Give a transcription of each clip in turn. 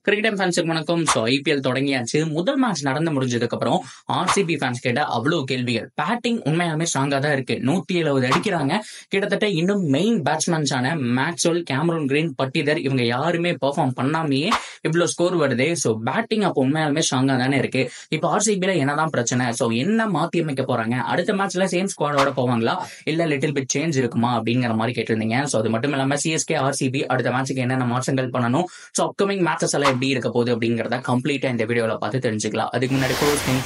Cricket ஃபேன்ஸுக்கு வணக்கம். So IPL தொடங்கியாச்சு. முதல் மேட்ச் நடந்து முடிஞ்சதுக்கு அப்புறம் ஆர்சிபி ஃபேன்ஸ் கேட்ட அவ்வளவு கேள்விகள். பேட்டிங் உண்மையாலுமே ஸ்ட்ராங்கா தான் இருக்கு. 170 அடிக்கிறாங்க. கிட்டத்தட்ட இன்னும் மெயின் பேட்ஸ்மேன்ஸான மேக்ஸ்வெல், கேமரூன் கிரீன், பட்டிதர் இவங்க யாருமே பெர்ஃபார்ம் பண்ணாமையே இவ்வளவு ஸ்கோர் வருது. ஸோ பேட்டிங் அப்போ உண்மையாலுமே ஸ்ட்ராங்கா தானே இருக்கு. இப்போ ஆர்சிபில என்னதான் பிரச்சனை? ஸோ என்ன மாத்தி அமைக்க போறாங்க? அடுத்த மேட்ச்ல சேம் ஸ்குவாடோட போவாங்களா இல்ல லிட்டில் பிட் சேஞ்ச் இருக்குமா அப்படிங்கிற மாதிரி கேட்டிருந்தீங்க. ஸோ அது மட்டும் இல்லாம சிஎஸ்கே ஆர்சிபி அடுத்த மேட்சுக்கு என்னென்ன மாற்றங்கள் பண்ணணும், ஸோ அப்கமிங் மேட்சஸ் எல்லாம் எப்படி இருக்க போகுது அப்படிங்கறத கம்ப்ளீட்டா இந்த வீடியோல பார்த்து தெரிஞ்சுக்கலாம். அதுக்கு முன்னாடி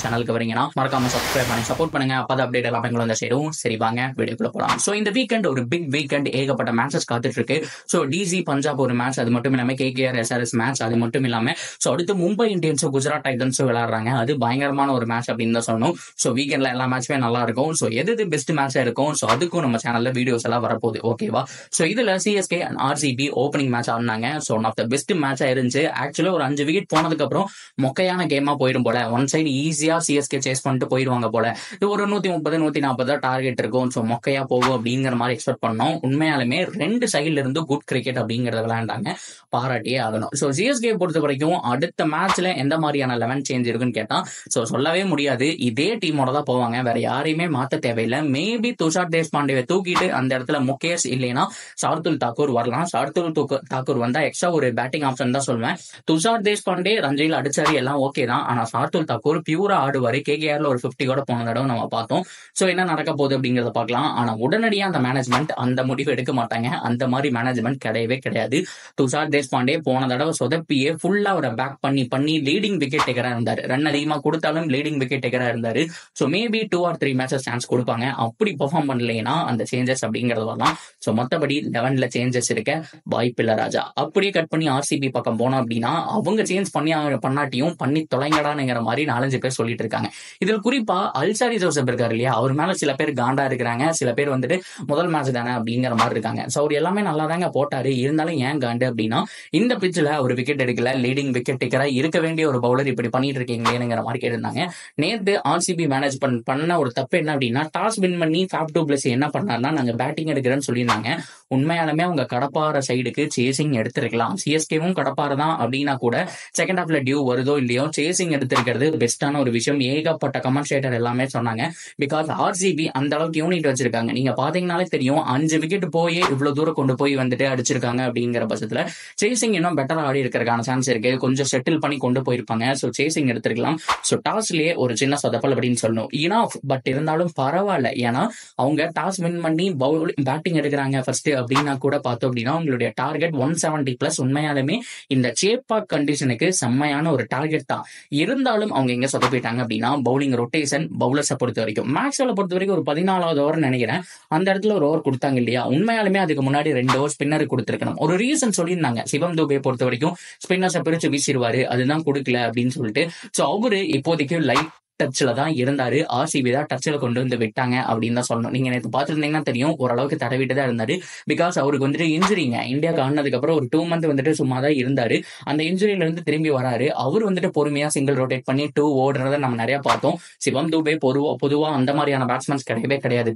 சேனலுக்கு வரீங்கன்னா மறக்காம சப்ஸ்கிரைப் பண்ணி சப்போர்ட் பண்ணுங்க. அப்பதான் அப்டேட் எல்லாம் எங்களை வந்து சேரும். சரி வாங்க வீடியோக்குள்ள போலாம். ஸோ இந்த வீக்கெண்ட் ஒரு பிக் வீக்கெண்ட், ஏகப்பட்ட மேட்சஸ் காத்துட்டு இருக்கு. ஸோ டிசி பஞ்சாப் ஒரு மேட்ச், அது மட்டும் இல்லாம கேகேஆர் எஸ்ஆர்எஸ் மேட்ச், அது மட்டும் இல்லாம ஸோ அடுத்து மும்பை இந்தியன்ஸும் குஜராத் டைட்டன்ஸும் விளையாடுறாங்க. அது பயங்கரமான ஒரு மேட்ச் அப்படின்னு தான் சொல்லணும். ஸோ வீக்கெண்ட்ல எல்லா மேட்சுமே நல்லா இருக்கும். ஸோ எது பெஸ்ட் மேட்சா இருக்கும், ஸோ அதுக்கும் நம்ம சேனல்ல வீடியோஸ் எல்லாம் வரப்போகுது. ஓகேவா? ஸோ இதுல CSK and RCB opening match ஆடினாங்க. So one of the best மேட்சா இருந்துச்சு. ஆக்சுவலா ஒரு 5 விக்கெட் போனதுக்கு அப்புறம் மொக்கையான கேமா போயிடும் போல. ஒன் சைடு ஈஸியா சிஎஸ்கே சேஸ் பண்ணிட்டு போயிடுவாங்க போல. இது ஒரு 130 140 டார்கெட் இருக்கும். ஸோ மொக்கையா போகும் அப்படிங்கிற மாதிரி எக்ஸ்பெக்ட் பண்ணோம். உண்மையாலுமே ரெண்டு சைட்ல இருந்து குட் கிரிக்கெட் அப்படிங்கறத விளையாண்டாங்க. பாராட்டியே ஆகணும். ஸோ சிஎஸ்கே பொறுத்த வரைக்கும் அடுத்த மேட்ச்ல எந்த மாதிரியான 11 சேஞ்ச் இருக்குன்னு கேட்டா ஸோ சொல்லவே முடியாது. இதே டீமோட தான் போவாங்க. வேற யாரையுமே மாத்த தேவையில்லை. மேபி துஷார் தேஷ்பாண்டேவை தூக்கிட்டு அந்த இடத்துல முகேஷ் இல்லைன்னா ஷார்துல் தாக்கூர் வரலாம். ஷார்துல் தாக்கூர் வந்தா எக்ஸ்ட்ரா ஒரு பேட்டிங் ஆப்ஷன் தான் சொல்லுவேன். துஷார் தேஷ்பாண்டே ரஞ்சியில் அடிச்சாரு, எல்லாம் ஓகே தான். ஆனா ஷார்துல் தாக்கூர் பியூரா ஆடுவாரு. கேகேஆர்ல ஒரு 50 கூட போன தடவை நம்ம பார்த்தோம். சோ என்ன நடக்க போகுது அப்படிங்கறத பார்க்கலாம். ஆனா உடனடியா அந்த மேனேஜ்மெண்ட் அந்த முடிவு எடுக்க மாட்டாங்க. அந்த மாதிரி மேனேஜ்மெண்ட் கிடையவே கிடையாது. துஷார் தேஷ்பாண்டே போன தடவை சொதப்பியே ஃபுல்லா அவரை பேக் பண்ணி லீடிங் விக்கெட் டேக்கரா இருந்தாரு. ரன் அதிகமா கொடுத்தாலும் லீடிங் விக்கெட் டேக்கரா இருந்தாரு. So maybe 2 or 3 matches chance கொடுப்பாங்க. அப்படி பெர்ஃபார்ம் பண்ணலைன்னா அந்த சேஞ்சஸ் அப்படிங்கறது வரலாம். சோ மொத்தபடி 11ல சேஞ்சஸ் இருக்க வாய்ப்பில்லை ராஜா. அப்படியே கட் பண்ணி ஆர்சிபி பக்கம் போனோம் அப்படின்னா அவங்க சேஞ்ச் பண்ணாட்டியும் பண்ணி தொலைங்கடானுங்கிற மாதிரி 4-5 பேர் சொல்லிட்டு இருக்காங்க. இதில் குறிப்பா அல்சாரி ஜோசப் இருக்காரு இல்லையா, அவர் மேல சில பேர் காண்டா இருக்கிறாங்க. சில பேர் வந்துட்டு முதல் மேட்ச் தானே அப்படிங்கிற மாதிரி இருக்காங்க. சோ அவர் எல்லாமே நல்லா தாங்க போட்டாரு. இருந்தாலும் ஏன் காண்டு அப்படின்னா இந்த பிட்ச்ல ஒரு விக்கெட் எடுக்கல, லீடிங் விக்கெட் டேக்கரா இருக்க வேண்டிய ஒரு பவுலர் இப்படி பண்ணிட்டு இருக்கீங்களேங்கிற மாதிரி கேட்டிருந்தாங்க. நேத்து ஆர்சிபி மேனேஜ் பண்ண ஒரு தப்பு என்ன அப்படின்னா டாஸ் வின் பண்ணி ஃபேப் டூ பிளஸ் என்ன பண்ணாருன்னா நாங்க பேட்டிங் எடுக்கிறேன்னு சொல்லியிருந்தாங்க. உண்மையாலுமே அவங்க கடப்பாற சைடுக்கு சேசிங் எடுத்திருக்கலாம். சிஎஸ்கேவும் கடப்பாற தான் அப்படின்னா கூட செகண்ட் ஹாஃப்ல டியூ வருதோ இல்லையோ சேசிங் எடுத்திருக்கிறது பெஸ்டான ஒரு விஷயம். ஏகப்பட்ட கமெண்ட்ரேட்டர் எல்லாமே சொன்னாங்க. பிகாஸ் ஆர்சிபி அந்த அளவுக்கு யூனிட் வச்சிருக்காங்க. நீங்க பாத்தீங்கன்னாலே தெரியும் 5 விக்கெட் போய் இவ்வளவு தூரம் கொண்டு போய் வந்துட்டு அடிச்சிருக்காங்க. அப்படிங்கிற பட்சத்துல சேசிங் இன்னும் பெட்டரா ஆடி இருக்கிறதுக்கான சான்ஸ் இருக்கு. கொஞ்சம் செட்டில் பண்ணி கொண்டு போயிருப்பாங்க. சோ சேசிங் எடுத்திருக்கலாம். சோ டாஸ்லயே ஒரு சின்ன சொதப்பல் அப்படின்னு சொல்லணும். இனஃப் பட் இருந்தாலும் பரவாயில்ல. ஏன்னா அவங்க டாஸ் வின் பண்ணி பேட்டிங் எடுக்கிறாங்க ஃபர்ஸ்ட் அப்படின்னா கூட பார்த்தோம் அப்படின்னா உங்களுடைய டார்கெட் 170+. உண்மையாலுமே இந்த சேப்பாக் கண்டிஷனுக்கு செம்மையான ஒரு டார்கெட் தான். இருந்தாலும் அவங்க எங்க சொதப்பிட்டாங்க அப்படின்னா பவுலிங் ரொட்டேஷன், பவுலர்ஸை பொறுத்த வரைக்கும் மேக்ஸ்வெல்லை பொறுத்த வரைக்கும் ஒரு 14வது ஓவர் நினைக்கிறேன் அந்த இடத்துல ஒரு ஓவர் கொடுத்தாங்க இல்லையா. உண்மையாலுமே அதுக்கு முன்னாடி 2 ஓவர் ஸ்பின்னர் கொடுத்திருக்கணும். ஒரு ரீசன் சொல்லியிருந்தாங்க. சிவம் துபே பொறுத்த வரைக்கும் ஸ்பின்னர்ஸை பிரிச்சு வீசிடுவாரு, அதுதான் கொடுக்கல அப்படின்னு சொல்லிட்டு. சோ அவரு இப்போதைக்கு லைட் டச்ல தான் இருந்தாரு. ஆர்சிபி தான் டச்ல கொண்டு வந்து விட்டாங்க அப்படின்னு தான் சொல்லணும். நீங்க நேற்று பார்த்துருந்தீங்கன்னா தெரியும் ஓரளவுக்கு தடவிட்டு தான் இருந்தாரு. பிகாஸ் அவருக்கு வந்துட்டு இன்ஜுரிங்க. இந்தியாவுக்கு ஆனதுக்கு அப்புறம் ஒரு 2 மந்த் வந்துட்டு சும்மா தான் இருந்தாரு. அந்த இன்ஜுரியில இருந்து திரும்பி வராரு. அவர் வந்துட்டு பொறுமையா சிங்கிள் ரொட்டேட் பண்ணி 2 ஓடுறத நம்ம நிறைய பார்த்தோம். சிவம் துபே பொதுவா அந்த மாதிரியான பேட்ஸ்மேன்ஸ் கிடையவே கிடையாது.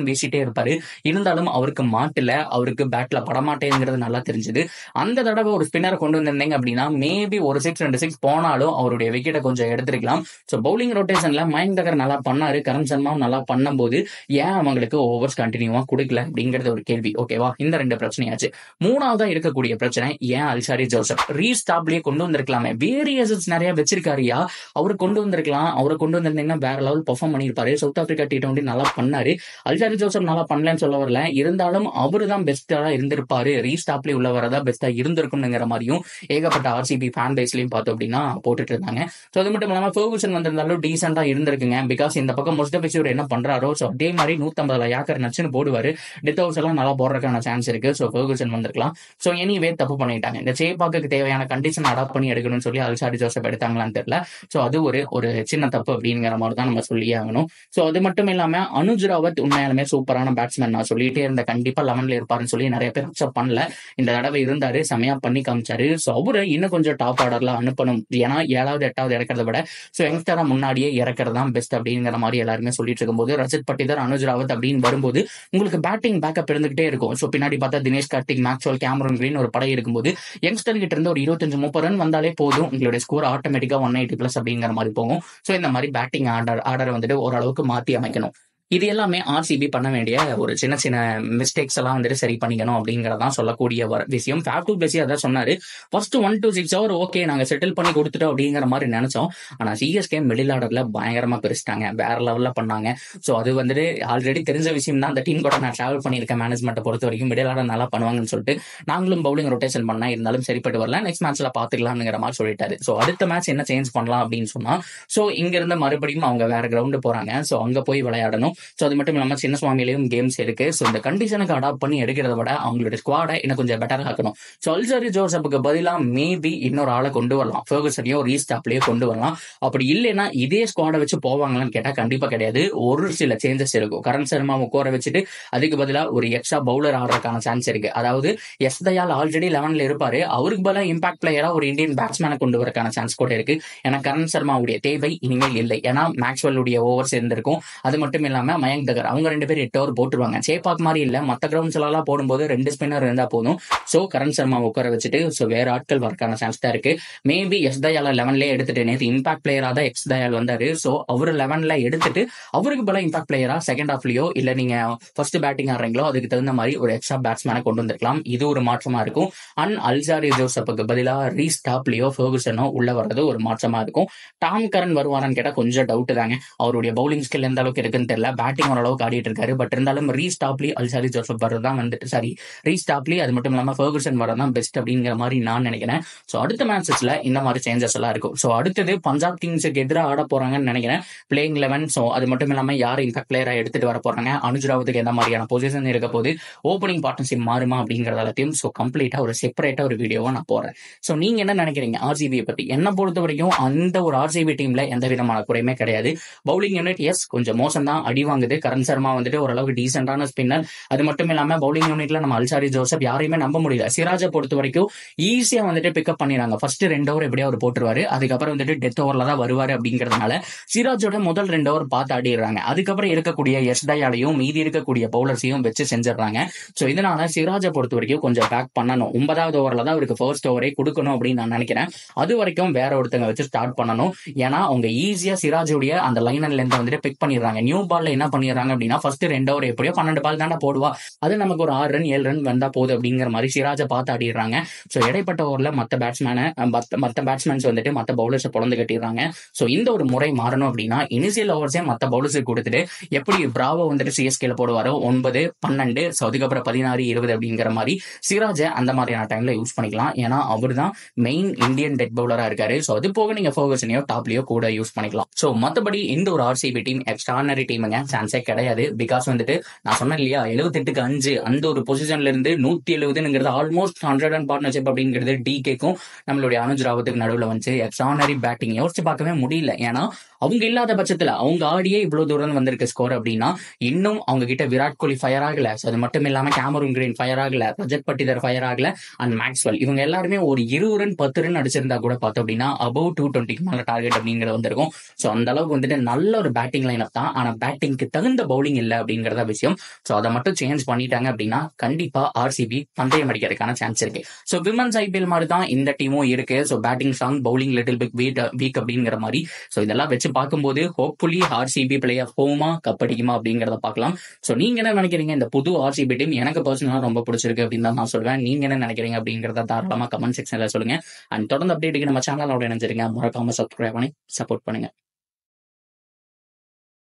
வீசிட்டே இருப்பாரு. இருந்தாலும் அவருக்கு மாட்டுல, அவருக்கு பேட்ல படமாட்டேங்கிறது நல்லா தெரிஞ்சது. அந்த தடவை ஒரு ஸ்பின்னர் கொண்டு வந்திருந்தீங்க அப்படின்னா மேபி ஒரு 6-2 போனாலும் அவருடைய விக்கெட்டை கொஞ்சம் எடுத்திருக்கலாம். ஸோ பவுலிங் ரொட்டேஷன்ல மயங்க் தகர் நல்லா பண்ணாரு. கரண் சர்மாவும் நல்லா பண்ணும்போது ஏன் அவங்களுக்கு ஓவர்ஸ் கண்டினியூவா கொடுக்கல அப்படிங்கறது ஒரு கேள்வி. ஓகேவா? இந்த 2 பிரச்சனையாச்சு. மூணாவதா இருக்கக்கூடிய பிரச்சனை ஏன் அல்சாரி ஜோசப் ரீஸ்டாப்லயே கொண்டு வந்திருக்கலாமே. வேரியேஷன்ஸ் நிறைய வச்சிருக்காருயா. அவரு கொண்டு வந்திருக்கலாம். அவரை கொண்டு வந்திருந்தீங்கன்னா வேற லெவல் பெர்ஃபார்ம் பண்ணிருப்பாரு. சவுத் ஆப்பிரிக்கா T20 நல்லா பண்ணாரு. அல்சாரி ஜோசப் நல்லா பண்ணலன்னு சொல்ல வரல. இருந்தாலும் அவரு தான் பெஸ்டா இருந்திருப்பாரு. ரீஸ்டாப்லயே உள்ள வரதா பெஸ்டா இருந்திருக்கும்ங்கிற மாதிரியும் ஏகப்பட்ட ஆர்சிபி ஃபேன் பேஸ்லயும் பார்த்தோம் அப்படின்னா போட்டுட்டு இருந்தாங்க. ஸோ அது மட்டும் இல்லாம ஃபெர்குசன் வந்திருந்தாலும் டீசெண்டா இருந்திருக்குங்க. பிகாஸ் இந்த பக்கம் முஸ்தபிசூர் என்ன பண்றாரோ ஸோ அதே மாதிரி 150 யாக்கர் நச்சுன்னு போடுவாரு. டெத் ஹவுஸ் எல்லாம் நல்லா போடுறதுக்கான சான்ஸ் இருக்கு. ஸோ ஃபெர்குசன் வந்திருக்கலாம். ஸோ எனிவே தப்பு பண்ணிட்டாங்க. இந்த சேப்பாக்கு தேவையான கண்டிஷன் அடாப்ட் பண்ணி எடுக்கணும்னு சொல்லி அல்சாரி ஜோசப் எடுத்தாங்களான்னு தெரியல. ஸோ அது ஒரு சின்ன தப்பு அப்படிங்கிற மாதிரி தான் நம்ம சொல்லியே ஆகணும். ஸோ அது மட்டும் இல்லாம அனுஜ் ராவத் உண்மையாலுமே சூப்பரான பேட்ஸ்மேன். நான் சொல்லிட்டே இருந்த கண்டிப்பா 11ல இருப்பாருன்னு சொல்லி நிறைய பேர் அக்செப்ட் பண்ணல. இந்த தடவை இருந்தாரு, செமையா பண்ணி காமிச்சாரு. ஸோ அவரை இன்னும் கொஞ்சம் டாப் ஆர்டர்ல அனுப்பணும். ஏன்னா 7வது 8வது எடுக்கிறத விட ஸோ யங்ஸ்டரா முன்னாடியே அப்படியே இறக்குறது தான் பெஸ்ட் அப்படிங்கிற மாதிரி எல்லாருமே சொல்லிட்டு இருக்கும்போது, ரஜத் பட்டிதார், அனுஜ் ராவத் அப்படின்னு வரும்போது உங்களுக்கு பேட்டிங் பேக்கப் இருந்துகிட்டே இருக்கும். ஸோ பின்னாடி பார்த்தா Dinesh Karthik, Maxwell, Cameron Green ஒரு படை இருக்கும்போது யங்ஸ்டர் கிட்ட இருந்து ஒரு 25-30 ரன் வந்தாலே போதும், உங்களுடைய ஸ்கோர் ஆட்டோமேட்டிக்கா 180+ அப்படிங்கிற மாதிரி போகும். ஸோ இந்த மாதிரி பேட்டிங் ஆர்டர் வந்துட்டு ஓரளவுக்கு மாத்தி அமைக்கணும். இது எல்லாமே ஆர்சிபி பண்ண வேண்டிய ஒரு சின்ன சின்ன மிஸ்டேக்ஸ் எல்லாம் வந்துட்டு சரி பண்ணிக்கணும் அப்படிங்கறதான் சொல்லக்கூடிய விஷயம். ஃபேப் டு பிளஸி அதான் சொன்னாரு. ஃபர்ஸ்ட் 1 to 6 ஓவர் ஓகே நாங்க செட்டில் பண்ணி கொடுத்துட்டோம் அப்படிங்கிற மாதிரி நினைச்சோம். ஆனா சிஎஸ்கே மிடில் ஆர்டர்ல பயங்கரமா பிரிச்சிட்டாங்க, வேற லெவல்ல பண்ணாங்க. ஸோ அது வந்துட்டு ஆல்ரெடி தெரிஞ்ச விஷயம் தான். அந்த டீம் கூட நான் டிராவல் பண்ணியிருக்கேன் மேனேஜ்மெண்ட்டை பொறுத்த வரைக்கும். மிடில் ஆர்டர் நல்லா பண்ணுவாங்கன்னு சொல்லிட்டு நாங்களும் பவுலிங் ரொட்டேஷன் பண்ணா இருந்தாலும் சரிப்பட்டு வரல, நெக்ஸ்ட் மேட்ச்ல பாத்துக்கலாம்ங்கிற மாதிரி சொல்லிட்டாரு. ஸோ அடுத்த மேட்ச் என்ன சேஞ்ச் பண்ணலாம் அப்படின்னு சொன்னா, ஸோ இங்க இருந்து மறுபடியும் அவங்க வேற கிரவுண்டு போறாங்க. ஸோ அங்க போய் விளையாடணும். ஸோ அது மட்டும் இல்லாமல் சின்னசுவாமியிலையும் கேம்ஸ் இருக்கு. ஸோ இந்த கண்டிஷனுக்கு அடாப்ட் பண்ணி எடுக்கிறத விட அவங்களோட ஸ்குவாடை இன்னும் கொஞ்சம் பெட்டராக ஆக்கணும். ஸோ அல்சாரி ஜோசப்புக்கு பதிலாக மேபி இன்னொரு ஆளை கொண்டு வரலாம், ஃபெர்குசனையோ ரீஸ்டாப்லயோ கொண்டு வரலாம். அப்படி இல்லைன்னா இதே ஸ்குவாடை வச்சு போவாங்களான்னு கேட்டால் கண்டிப்பாக கிடையாது. ஒரு சில சேஞ்சஸ் இருக்கும். கரண் சர்மா உட்கார வச்சுட்டு அதுக்கு பதிலாக ஒரு எக்ஸ்ட்ரா பவுலர் ஆடுறதுக்கான சான்ஸ் இருக்கு. அதாவது எஸ் தயால் ஆல்ரெடி 11ல இருப்பாரு, அவருக்கு பதிலாக இம்பாக்ட் பிளேயரா ஒரு இந்தியன் பேட்ஸ்மேனை கொண்டு வரக்கான சான்ஸ் கூட இருக்கு. ஏன்னா கரண் சர்மாவுடைய தேவை இனிமேல் இல்லை. ஏன்னா மேக்ஸ்வெல்லுடைய ஓவர்ஸ் இருந்திருக்கும். அது மட்டும் இல்லாம மயங்க் தகர் அவங்க 2 பேர் 8 ஓவர் போட்டுருவாங்க. சேப்பாக் மாதிரி இல்ல, மற்ற கிரவுண்ட்ஸ் எல்லாம் போடும்போது 2 ஸ்பின்னர் இருந்தா போதும். சோ கரண் சர்மா உட்கார வச்சுட்டு ஸோ வேற ஆட்கள் வரக்கான சான்ஸ் தான் இருக்கு. மேபி எஸ் தயால 11ல எடுத்துட்டு, நேற்று இம்பாக்ட் பிளேயரா தான் எக்ஸ் தயால் வந்தாரு. ஸோ அவரு 11ல எடுத்துட்டு அவருக்கு பல இம்பாக்ட் பிளேயரா செகண்ட் ஹாஃப்லயோ இல்ல நீங்க ஃபர்ஸ்ட் பேட்டிங் ஆடுறீங்களோ அதுக்கு தகுந்த மாதிரி ஒரு எக்ஸ்ட்ரா பேட்ஸ்மேனை கொண்டு வந்திருக்கலாம். இது ஒரு மாற்றமா இருக்கும். அண்ட் அல்சாரி ஜோசப்புக்கு பதிலாக ரீஸ்டாப்லயோ ஃபெர்குசனோ உள்ள வர்றது ஒரு மாற்றமா இருக்கும். டாம் கரன் வருவாரான்னு கேட்டா கொஞ்சம் டவுட் தாங்க. அவருடைய பவுலிங் ஸ்கில் எந்த அளவுக்கு இருக்குன்னு தெரியல. பேட்டிங் ஓரளவுக்கு ஆடிட்டு இருக்காரு. பட் இருந்தாலும் ரீஸ்டாப்லி அல்சாரி ஜோசப் வரதான் வந்துட்டு சாரி ரீஸ்டாப்லி அது மட்டும் இல்லாம ஃபெர்குசன் வரதான் பெஸ்ட் அப்படிங்கிற மாதிரி நான் நினைக்கிறேன். ஸோ அடுத்த மேட்சஸ்ல இந்த மாதிரி சேஞ்சஸ் எல்லாம் இருக்கும். ஸோ அடுத்தது பஞ்சாப் கிங்ஸுக்கு எதிராக ஆட போறாங்கன்னு நினைக்கிறேன் பிளேயிங் 11. ஸோ அது மட்டும் இல்லாம யார் இம்பாக்ட் பிளேயரா எடுத்துட்டு வர போறாங்க, அனுஜ் ராவத்துக்கு எந்த மாதிரியான பொசிஷன் இருக்க போது, ஓப்பனிங் பார்ட்னர்ஷிப் மாறுமா அப்படிங்கறது எல்லாத்தையும் ஸோ கம்ப்ளீட்டா ஒரு செப்பரேட்டா ஒரு வீடியோவா நான் போறேன். ஸோ நீங்க என்ன நினைக்கிறீங்க ஆர்சிபியை பத்தி? என்ன பொறுத்த வரைக்கும் அந்த ஒரு ஆர்சிபி டீம்ல எந்த விதமான குறையுமே கிடையாது. பவுலிங் யூனிட் எஸ் கொஞ்சம் மோசம் தான், அடி வாங்குது. கரண் சர்மா வந்துட்டு ஓரளவுக்கு டீசென்டான ஸ்பின்னர். அது மட்டும் இல்லாம பவுலிங் யூனிட்ல நம்ம அல்சாரி ஜோசப் யாரையுமே நம்ப முடியல. சிராஜை பொறுத்த வரைக்கும் ஈஸியா வந்துட்டு பிக்கப் பண்ணிடுறாங்க. ஃபர்ஸ்ட் 2 ஓவர் எப்படியா அவர் போட்டுருவாரு, அதுக்கப்புறம் வந்துட்டு டெத் ஓவர்ல தான் வருவாரு அப்படிங்கறதுனால சிராஜோட முதல் 2 ஓவர் பார்த்து ஆடிடுறாங்க. அதுக்கப்புறம் இருக்கக்கூடிய எஸ் தயாலையும் மீதி இருக்கக்கூடிய பவுலர்ஸையும் வச்சு செஞ்சிடறாங்க. ஸோ இதனால சிராஜை பொறுத்த வரைக்கும் கொஞ்சம் பேக் பண்ணணும். 9வது ஓவர்ல தான் அவருக்கு ஃபர்ஸ்ட் ஓவரே கொடுக்கணும் அப்படின்னு நான் நினைக்கிறேன். அது வரைக்கும் வேற ஒருத்தங்க வச்சு ஸ்டார்ட் பண்ணணும். ஏன்னா அவங்க ஈஸியா சிராஜுடைய அந்த லைன் அண்ட் லென்த் வந்துட்டு பிக் பண்ணிடுறாங்க. நியூ பால்ல என்ன பண்ணிடுறாங்க அப்படின்னா ஃபர்ஸ்ட் 2 ஓவர் எப்படியோ 12 பால் தானே போடுவா, அது நமக்கு ஒரு 6 ரன் 7 ரன் வந்தா போகுது அப்படிங்கிற மாதிரி சிராஜை பார்த்து ஆடிடுறாங்க. ஸோ இடைப்பட்ட ஓவர்ல மற்ற பேட்ஸ்மேன்ஸ் வந்துட்டு மற்ற பவுலர்ஸை பொழந்து கட்டிடுறாங்க. ஸோ இந்த ஒரு முறை மாறணும் அப்படின்னா இனிஷியல் ஓவர்ஸே மற்ற பவுலர்ஸுக்கு கொடுத்துட்டு எப்படி பிராவோ வந்துட்டு சிஎஸ்கேல போடுவாரோ 9, 12, ஸோ அதுக்கப்புறம் 16, 20 அப்படிங்கிற மாதிரி சிராஜை அந்த மாதிரியான டைம்ல யூஸ் பண்ணிக்கலாம். ஏன்னா அவர் தான் மெயின் இந்தியன் டெட் பவுலரா இருக்காரு. ஸோ அது போக நீங்க ஃபெர்குசனையோ டாப்லயோ கூட யூஸ் பண்ணிக்கலாம். ஸோ மற்றபடி இந்த ஒரு ஆர்சிபி டீம் எக்ஸ்ட்ரானரி டீமுங்க, சான்ஸே கிடையாது. பிகாஸ் வந்துட்டு நான் சொன்னேன் இல்லையா 78க்கு 5 அந்த ஒரு பொசிஷன்ல இருந்து 170ங்கிறது ஆல்மோஸ்ட் 100 ரன் பார்ட்னர்ஷிப் அப்படிங்கிறது டிகேக்கும் நம்மளுடைய அனுஜ் ராவத்துக்கு நடுவில் வந்து எக்ஸ்ட்ரானரி பேட்டிங் யோசிச்சு பார்க்கவே முடியல. ஏன்னா அவங்க இல்லாத பட்சத்துல அவங்க ஆடியே இவ்வளவு தூரம் வந்திருக்க ஸ்கோர் அப்படின்னா இன்னும் அவங்க கிட்ட விராட் கோலி ஃபயர் ஆகல. அது மட்டும் இல்லாம கேமரூன் கிரீன் ஃபயர் ஆகல, ரஜத் பட்டிதர் ஃபயர் ஆகல, அண்ட் மேக்ஸ்வெல் இவங்க எல்லாருமே ஒரு 20 ரன் 10 ரன் அடிச்சிருந்தா கூட பார்த்தோம் அப்படின்னா அபவ் 220க்கு மேல டார்கெட் அப்படிங்கிறது வந்திருக்கும். ஸோ அந்த அளவுக்கு வந்துட்டு நல்ல ஒரு பேட்டிங் லைன் அப் தான். ஆனா பேட்டிங்க்கு தகுந்த பவுலிங் இல்லை அப்படிங்கறத விஷயம். ஸோ அதை மட்டும் சேஞ்ச் பண்ணிட்டாங்க அப்படின்னா கண்டிப்பா ஆர்சிபி பந்தயம் அடிக்கிறதுக்கான சான்ஸ் இருக்கு. ஸோ விமன்ஸ் ஐபிஎல் மாதிரி தான் இந்த டீமும் இருக்கு. So batting strong, bowling little bit weak அப்படிங்கிற மாதிரி. ஸோ இதெல்லாம் வச்சு பார்க்கும்போது ஹோப்ஃபுல்லி ஆர்சிபி பிளே ஆஃப் ஹோமா கப் அடிக்குமா அப்படிங்கறத பார்க்கலாம். ஸோ நீங்க என்ன நினைக்கிறீங்க? இந்த புது ஆர்சிபி டீம் எனக்கு பர்சனலா ரொம்ப பிடிச்சிருக்கு அப்படின்னு தான் நான் சொல்வேன். நீங்க என்ன நினைக்கிறீங்க அப்படிங்கறத தாராளமா கமெண்ட் செக்ஷன்ல சொல்லுங்க. அண்ட் தொடர்ந்து அப்டேட்டுக்கு நம்ம சேனலோட இணைஞ்சிருங்க. மறக்காம சப்ஸ்கிரைப் பண்ணி சப்போர்ட் பண்ணுங்க.